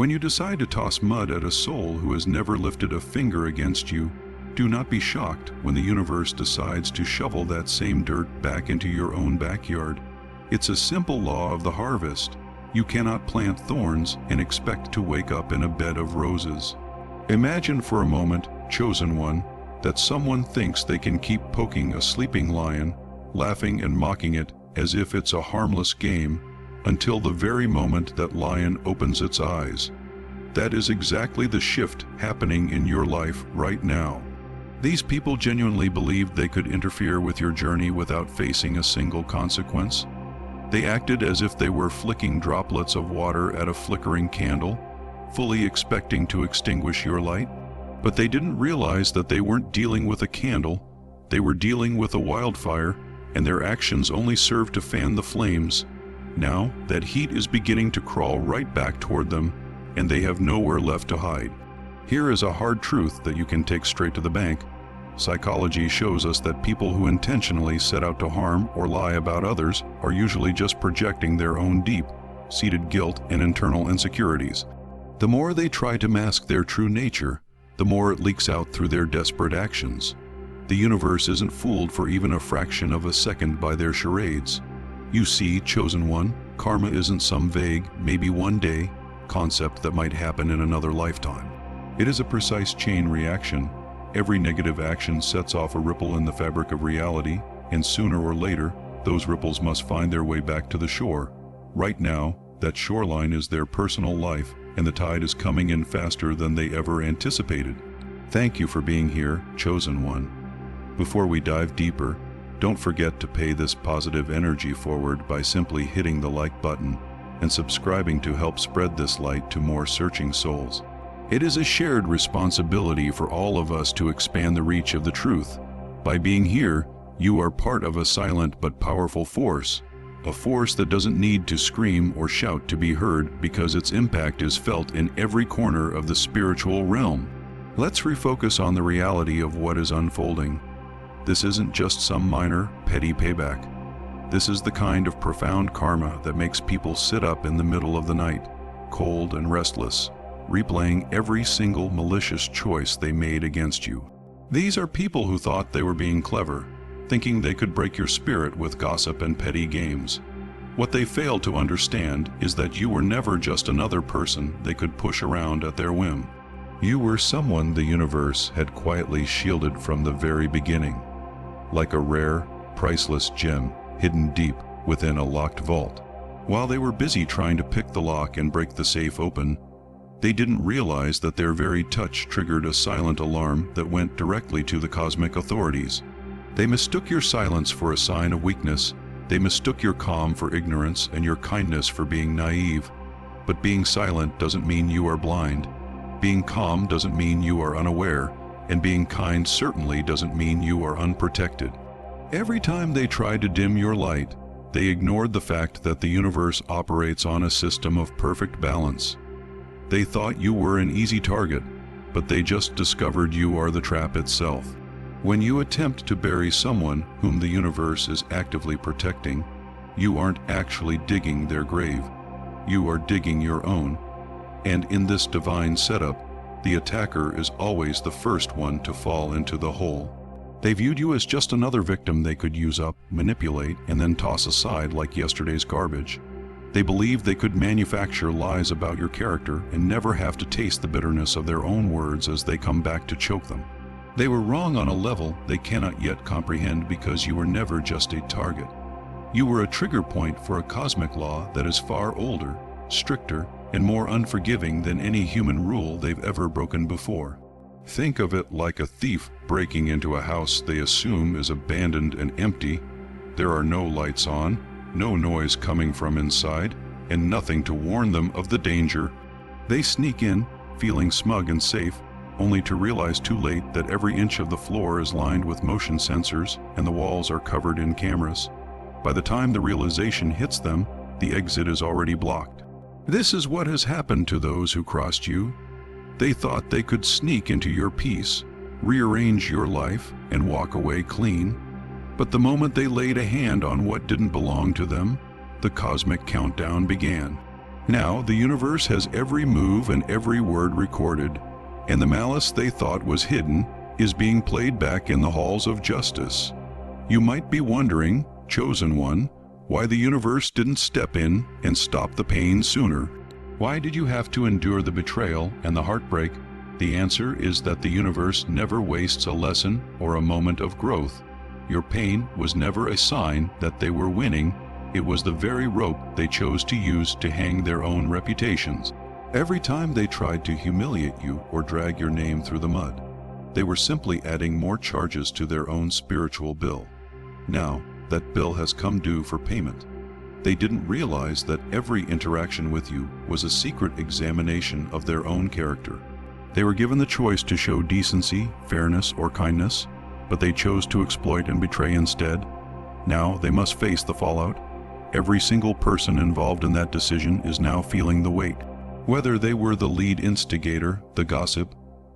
When you decide to toss mud at a soul who has never lifted a finger against you, do not be shocked when the universe decides to shovel that same dirt back into your own backyard. It's a simple law of the harvest. You cannot plant thorns and expect to wake up in a bed of roses. Imagine for a moment, chosen one, that someone thinks they can keep poking a sleeping lion, laughing and mocking it as if it's a harmless game, until the very moment that lion opens its eyes. That is exactly the shift happening in your life right now. These people genuinely believed they could interfere with your journey without facing a single consequence. They acted as if they were flicking droplets of water at a flickering candle, fully expecting to extinguish your light. But they didn't realize that they weren't dealing with a candle, they were dealing with a wildfire, and their actions only served to fan the flames. Now, that heat is beginning to crawl right back toward them, and they have nowhere left to hide. Here is a hard truth that you can take straight to the bank. Psychology shows us that people who intentionally set out to harm or lie about others are usually just projecting their own deep-seated guilt and internal insecurities. The more they try to mask their true nature, the more it leaks out through their desperate actions. The universe isn't fooled for even a fraction of a second by their charades. You see, chosen one, karma isn't some vague, maybe one day, concept that might happen in another lifetime. It is a precise chain reaction. Every negative action sets off a ripple in the fabric of reality, and sooner or later, those ripples must find their way back to the shore. Right now, that shoreline is their personal life, and the tide is coming in faster than they ever anticipated. Thank you for being here, chosen one. Before we dive deeper, don't forget to pay this positive energy forward by simply hitting the like button and subscribing to help spread this light to more searching souls. It is a shared responsibility for all of us to expand the reach of the truth. By being here, you are part of a silent but powerful force, a force that doesn't need to scream or shout to be heard because its impact is felt in every corner of the spiritual realm. Let's refocus on the reality of what is unfolding. This isn't just some minor, petty payback. This is the kind of profound karma that makes people sit up in the middle of the night, cold and restless, replaying every single malicious choice they made against you. These are people who thought they were being clever, thinking they could break your spirit with gossip and petty games. What they failed to understand is that you were never just another person they could push around at their whim. You were someone the universe had quietly shielded from the very beginning, like a rare, priceless gem hidden deep within a locked vault. While they were busy trying to pick the lock and break the safe open, they didn't realize that their very touch triggered a silent alarm that went directly to the cosmic authorities. They mistook your silence for a sign of weakness. They mistook your calm for ignorance and your kindness for being naive. But being silent doesn't mean you are blind. Being calm doesn't mean you are unaware. And being kind certainly doesn't mean you are unprotected. Every time they tried to dim your light, they ignored the fact that the universe operates on a system of perfect balance. They thought you were an easy target, but they just discovered you are the trap itself. When you attempt to bury someone whom the universe is actively protecting, you aren't actually digging their grave. You are digging your own. And in this divine setup, the attacker is always the first one to fall into the hole. They viewed you as just another victim they could use up, manipulate, and then toss aside like yesterday's garbage. They believed they could manufacture lies about your character and never have to taste the bitterness of their own words as they come back to choke them. They were wrong on a level they cannot yet comprehend because you were never just a target. You were a trigger point for a cosmic law that is far older, stricter, and more unforgiving than any human rule they've ever broken before. Think of it like a thief breaking into a house they assume is abandoned and empty. There are no lights on, no noise coming from inside, and nothing to warn them of the danger. They sneak in, feeling smug and safe, only to realize too late that every inch of the floor is lined with motion sensors and the walls are covered in cameras. By the time the realization hits them, the exit is already blocked. This is what has happened to those who crossed you. They thought they could sneak into your peace, rearrange your life, and walk away clean. But the moment they laid a hand on what didn't belong to them, the cosmic countdown began. Now the universe has every move and every word recorded, and the malice they thought was hidden is being played back in the halls of justice. You might be wondering, chosen one, why the universe didn't step in and stop the pain sooner. Why did you have to endure the betrayal and the heartbreak? The answer is that the universe never wastes a lesson or a moment of growth. Your pain was never a sign that they were winning. It was the very rope they chose to use to hang their own reputations. Every time they tried to humiliate you or drag your name through the mud, they were simply adding more charges to their own spiritual bill. Now, that bill has come due for payment. They didn't realize that every interaction with you was a secret examination of their own character. They were given the choice to show decency, fairness, or kindness, but they chose to exploit and betray instead. Now they must face the fallout. Every single person involved in that decision is now feeling the weight. Whether they were the lead instigator, the gossip,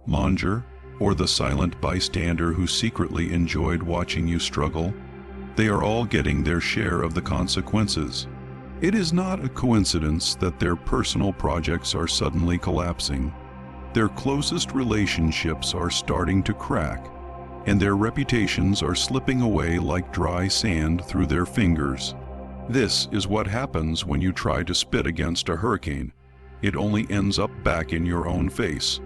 monger, or the silent bystander who secretly enjoyed watching you struggle, they are all getting their share of the consequences. It is not a coincidence that their personal projects are suddenly collapsing. Their closest relationships are starting to crack, and their reputations are slipping away like dry sand through their fingers. This is what happens when you try to spit against a hurricane. It only ends up back in your own face.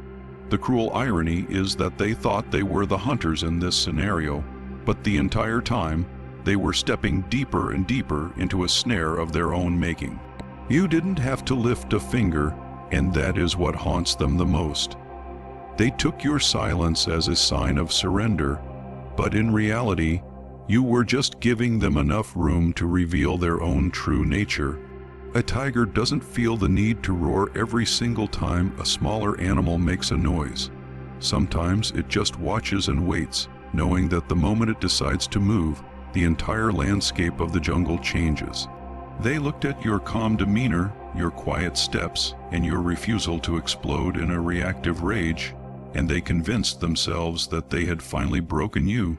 The cruel irony is that they thought they were the hunters in this scenario, but the entire time, they were stepping deeper and deeper into a snare of their own making. You didn't have to lift a finger, and that is what haunts them the most. They took your silence as a sign of surrender, but in reality, you were just giving them enough room to reveal their own true nature. A tiger doesn't feel the need to roar every single time a smaller animal makes a noise. Sometimes it just watches and waits, knowing that the moment it decides to move, the entire landscape of the jungle changes. They looked at your calm demeanor, your quiet steps, and your refusal to explode in a reactive rage, and they convinced themselves that they had finally broken you.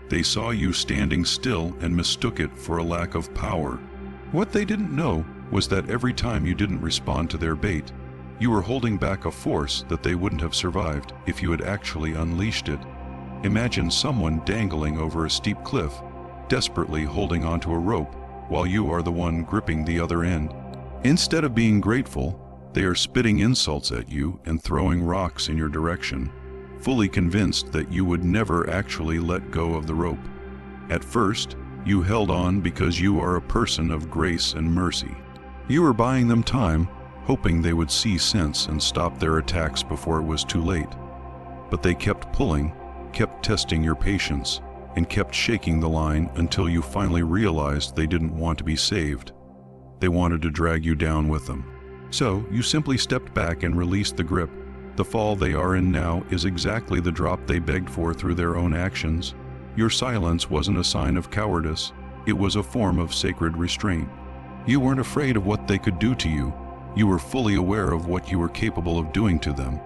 They saw you standing still and mistook it for a lack of power. What they didn't know was that every time you didn't respond to their bait, you were holding back a force that they wouldn't have survived if you had actually unleashed it. Imagine someone dangling over a steep cliff, desperately holding onto a rope, while you are the one gripping the other end. Instead of being grateful, they are spitting insults at you and throwing rocks in your direction, fully convinced that you would never actually let go of the rope. At first, you held on because you are a person of grace and mercy. You were buying them time, hoping they would see sense and stop their attacks before it was too late. But they kept pulling, kept testing your patience, and kept shaking the line until you finally realized they didn't want to be saved. They wanted to drag you down with them. So you simply stepped back and released the grip. The fall they are in now is exactly the drop they begged for through their own actions. Your silence wasn't a sign of cowardice. It was a form of sacred restraint. You weren't afraid of what they could do to you. You were fully aware of what you were capable of doing to them.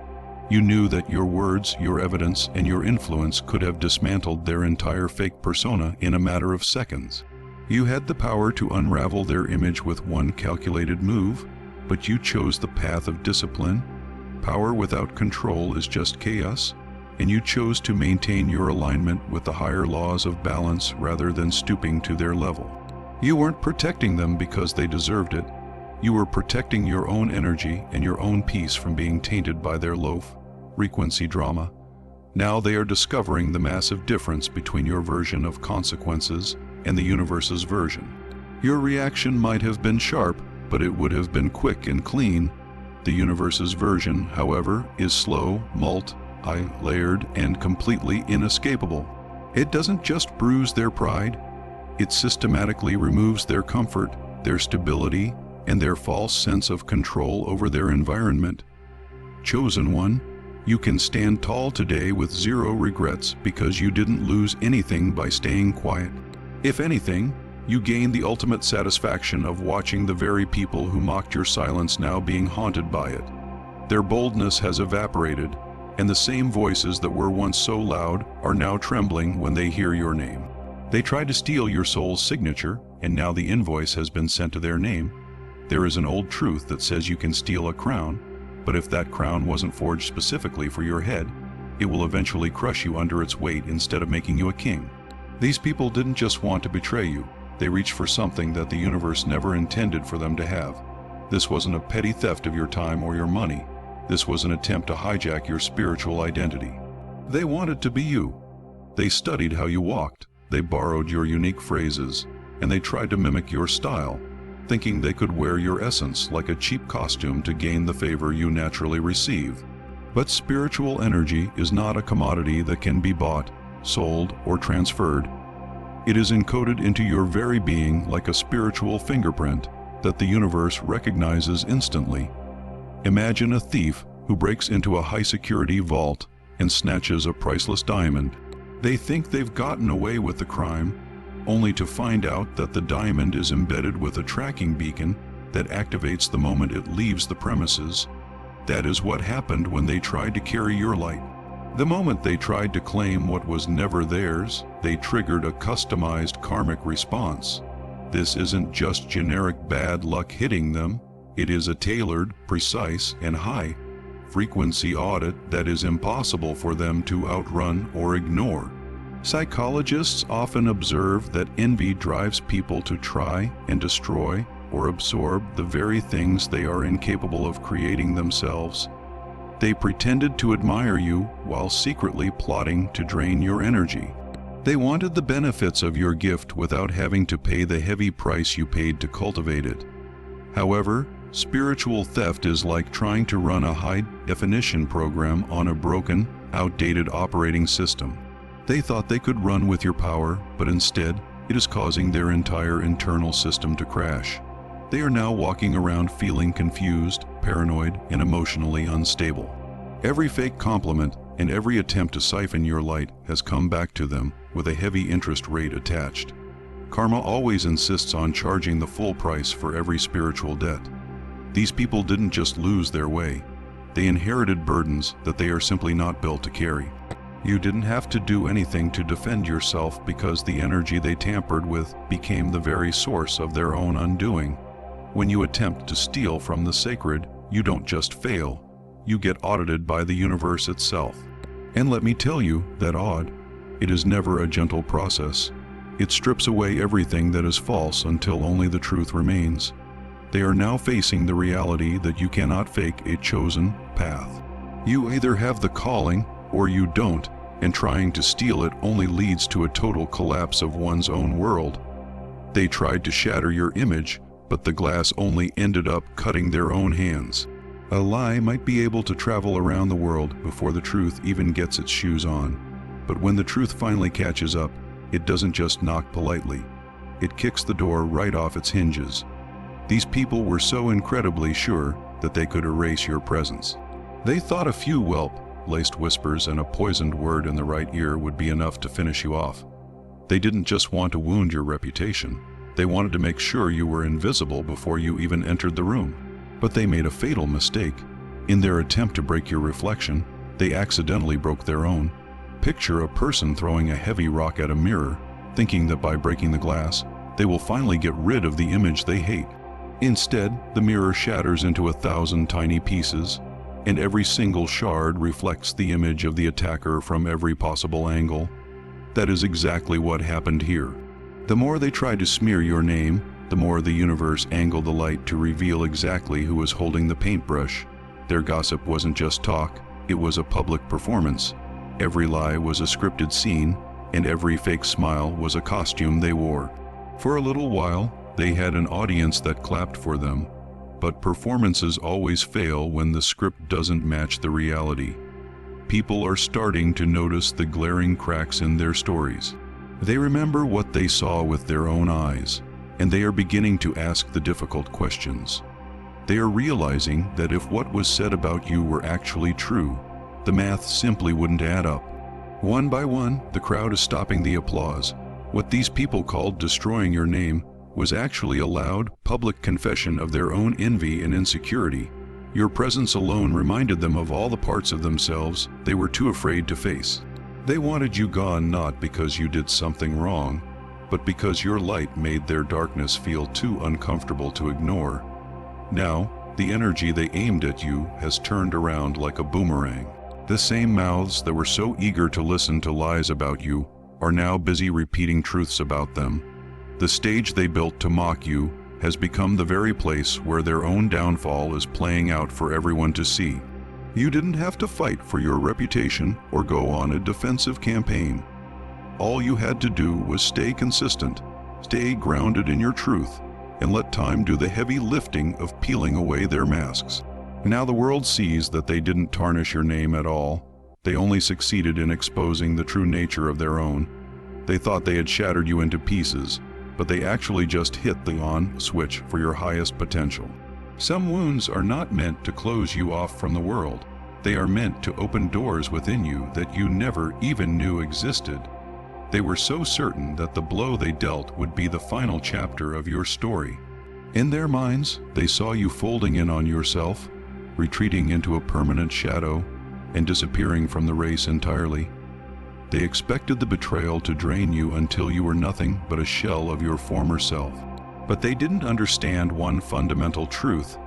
You knew that your words, your evidence, and your influence could have dismantled their entire fake persona in a matter of seconds. You had the power to unravel their image with one calculated move, but you chose the path of discipline. Power without control is just chaos, and you chose to maintain your alignment with the higher laws of balance rather than stooping to their level. You weren't protecting them because they deserved it. You were protecting your own energy and your own peace from being tainted by their low-frequency drama. Now they are discovering the massive difference between your version of consequences and the universe's version. Your reaction might have been sharp, but it would have been quick and clean. The universe's version, however, is slow, multi-layered, and completely inescapable. It doesn't just bruise their pride, it systematically removes their comfort, their stability, and their false sense of control over their environment. Chosen one, you can stand tall today with zero regrets because you didn't lose anything by staying quiet. If anything, you gain the ultimate satisfaction of watching the very people who mocked your silence now being haunted by it. Their boldness has evaporated, and the same voices that were once so loud are now trembling when they hear your name. They tried to steal your soul's signature, and now the invoice has been sent to their name. There is an old truth that says you can steal a crown, but if that crown wasn't forged specifically for your head, it will eventually crush you under its weight instead of making you a king. These people didn't just want to betray you. They reached for something that the universe never intended for them to have. This wasn't a petty theft of your time or your money. This was an attempt to hijack your spiritual identity. They wanted to be you. They studied how you walked. They borrowed your unique phrases, and they tried to mimic your style, thinking they could wear your essence like a cheap costume to gain the favor you naturally receive. But spiritual energy is not a commodity that can be bought, sold, or transferred. It is encoded into your very being like a spiritual fingerprint that the universe recognizes instantly. Imagine a thief who breaks into a high-security vault and snatches a priceless diamond. They think they've gotten away with the crime, only to find out that the diamond is embedded with a tracking beacon that activates the moment it leaves the premises. That is what happened when they tried to carry your light. The moment they tried to claim what was never theirs, they triggered a customized karmic response. This isn't just generic bad luck hitting them. It is a tailored, precise, and high-frequency audit that is impossible for them to outrun or ignore. Psychologists often observe that envy drives people to try and destroy or absorb the very things they are incapable of creating themselves. They pretended to admire you while secretly plotting to drain your energy. They wanted the benefits of your gift without having to pay the heavy price you paid to cultivate it. However, spiritual theft is like trying to run a high-definition program on a broken, outdated operating system. They thought they could run with your power, but instead, it is causing their entire internal system to crash. They are now walking around feeling confused, paranoid, and emotionally unstable. Every fake compliment and every attempt to siphon your light has come back to them with a heavy interest rate attached. Karma always insists on charging the full price for every spiritual debt. These people didn't just lose their way. They inherited burdens that they are simply not built to carry. You didn't have to do anything to defend yourself because the energy they tampered with became the very source of their own undoing. When you attempt to steal from the sacred, you don't just fail. You get audited by the universe itself. And let me tell you that it is never a gentle process. It strips away everything that is false until only the truth remains. They are now facing the reality that you cannot fake a chosen path. You either have the calling or you don't, and trying to steal it only leads to a total collapse of one's own world. They tried to shatter your image, but the glass only ended up cutting their own hands. A lie might be able to travel around the world before the truth even gets its shoes on. But when the truth finally catches up, it doesn't just knock politely. It kicks the door right off its hinges. These people were so incredibly sure that they could erase your presence. They thought a few whelp-laced whispers and a poisoned word in the right ear would be enough to finish you off. They didn't just want to wound your reputation. They wanted to make sure you were invisible before you even entered the room. But they made a fatal mistake. In their attempt to break your reflection, they accidentally broke their own. Picture a person throwing a heavy rock at a mirror, thinking that by breaking the glass, they will finally get rid of the image they hate. Instead, the mirror shatters into 1,000 tiny pieces, and every single shard reflects the image of the attacker from every possible angle. That is exactly what happened here. The more they tried to smear your name, the more the universe angled the light to reveal exactly who was holding the paintbrush. Their gossip wasn't just talk, it was a public performance. Every lie was a scripted scene, and every fake smile was a costume they wore. For a little while, they had an audience that clapped for them, but performances always fail when the script doesn't match the reality. People are starting to notice the glaring cracks in their stories. They remember what they saw with their own eyes, and they are beginning to ask the difficult questions. They are realizing that if what was said about you were actually true, the math simply wouldn't add up. One by one, the crowd is stopping the applause. What these people called destroying your name was actually a loud, public confession of their own envy and insecurity. Your presence alone reminded them of all the parts of themselves they were too afraid to face. They wanted you gone not because you did something wrong, but because your light made their darkness feel too uncomfortable to ignore. Now, the energy they aimed at you has turned around like a boomerang. The same mouths that were so eager to listen to lies about you are now busy repeating truths about them. The stage they built to mock you has become the very place where their own downfall is playing out for everyone to see. You didn't have to fight for your reputation or go on a defensive campaign. All you had to do was stay consistent, stay grounded in your truth, and let time do the heavy lifting of peeling away their masks. Now the world sees that they didn't tarnish your name at all. They only succeeded in exposing the true nature of their own. They thought they had shattered you into pieces, but they actually just hit the on switch for your highest potential. Some wounds are not meant to close you off from the world. They are meant to open doors within you that you never even knew existed. They were so certain that the blow they dealt would be the final chapter of your story. In their minds, they saw you folding in on yourself, retreating into a permanent shadow, and disappearing from the race entirely. They expected the betrayal to drain you until you were nothing but a shell of your former self. But they didn't understand one fundamental truth.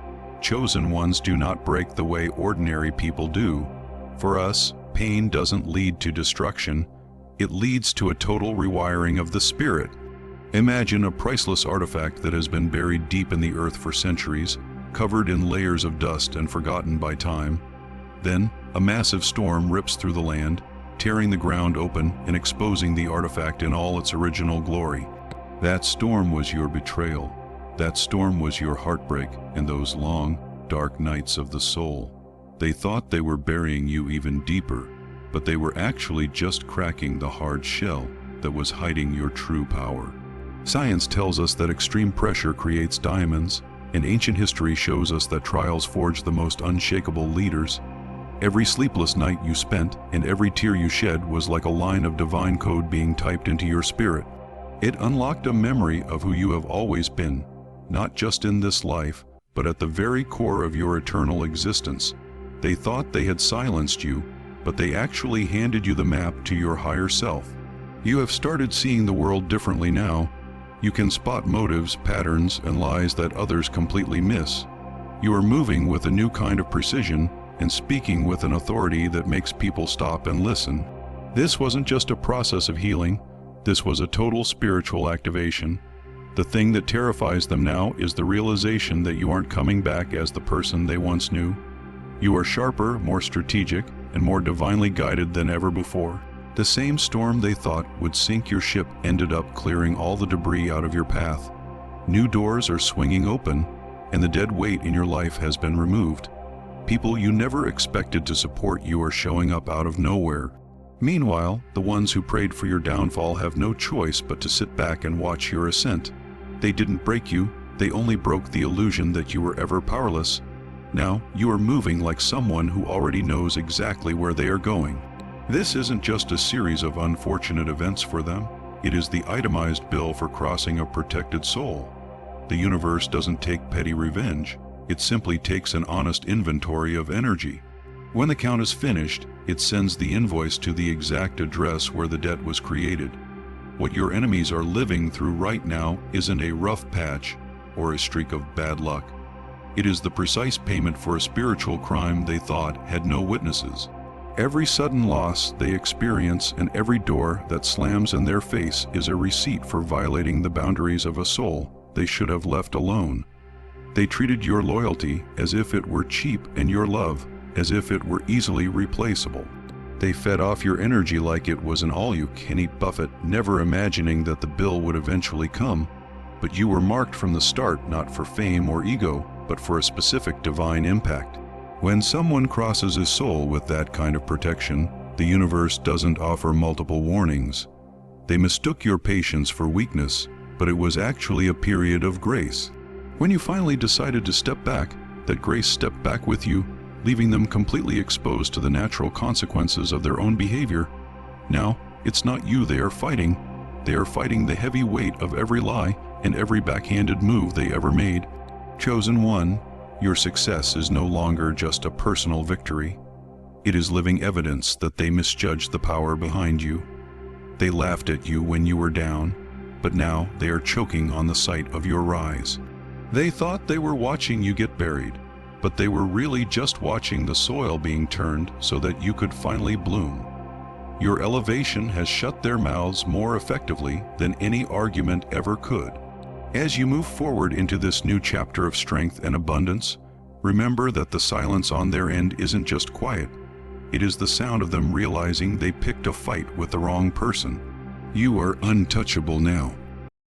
Chosen ones do not break the way ordinary people do. For us, pain doesn't lead to destruction. It leads to a total rewiring of the spirit. Imagine a priceless artifact that has been buried deep in the earth for centuries, covered in layers of dust and forgotten by time. Then, a massive storm rips through the land, tearing the ground open and exposing the artifact in all its original glory. That storm was your betrayal. That storm was your heartbreak and those long, dark nights of the soul. They thought they were burying you even deeper, but they were actually just cracking the hard shell that was hiding your true power. Science tells us that extreme pressure creates diamonds, and ancient history shows us that trials forge the most unshakable leaders. Every sleepless night you spent and every tear you shed was like a line of divine code being typed into your spirit. It unlocked a memory of who you have always been, not just in this life, but at the very core of your eternal existence. They thought they had silenced you, but they actually handed you the map to your higher self. You have started seeing the world differently now. You can spot motives, patterns, and lies that others completely miss. You are moving with a new kind of precision and speaking with an authority that makes people stop and listen. This wasn't just a process of healing. This was a total spiritual activation. The thing that terrifies them now is the realization that you aren't coming back as the person they once knew. You are sharper, more strategic, and more divinely guided than ever before. The same storm they thought would sink your ship ended up clearing all the debris out of your path. New doors are swinging open, and the dead weight in your life has been removed. People you never expected to support you are showing up out of nowhere. Meanwhile, the ones who prayed for your downfall have no choice but to sit back and watch your ascent. They didn't break you, they only broke the illusion that you were ever powerless. Now, you are moving like someone who already knows exactly where they are going. This isn't just a series of unfortunate events for them. It is the itemized bill for crossing a protected soul. The universe doesn't take petty revenge. It simply takes an honest inventory of energy. When the count is finished, it sends the invoice to the exact address where the debt was created. What your enemies are living through right now isn't a rough patch or a streak of bad luck. It is the precise payment for a spiritual crime they thought had no witnesses. Every sudden loss they experience and every door that slams in their face is a receipt for violating the boundaries of a soul they should have left alone. They treated your loyalty as if it were cheap and your love as if it were easily replaceable. They fed off your energy like it was an all-you-can-eat buffet, never imagining that the bill would eventually come. But you were marked from the start not for fame or ego, but for a specific divine impact. When someone crosses his soul with that kind of protection, the universe doesn't offer multiple warnings. They mistook your patience for weakness, but it was actually a period of grace. When you finally decided to step back, that grace stepped back with you, leaving them completely exposed to the natural consequences of their own behavior. Now, it's not you they are fighting. They are fighting the heavy weight of every lie and every backhanded move they ever made. Chosen one, your success is no longer just a personal victory. It is living evidence that they misjudged the power behind you. They laughed at you when you were down, but now they are choking on the sight of your rise. They thought they were watching you get buried, but they were really just watching the soil being turned so that you could finally bloom. Your elevation has shut their mouths more effectively than any argument ever could. As you move forward into this new chapter of strength and abundance, remember that the silence on their end isn't just quiet. It is the sound of them realizing they picked a fight with the wrong person. You are untouchable now.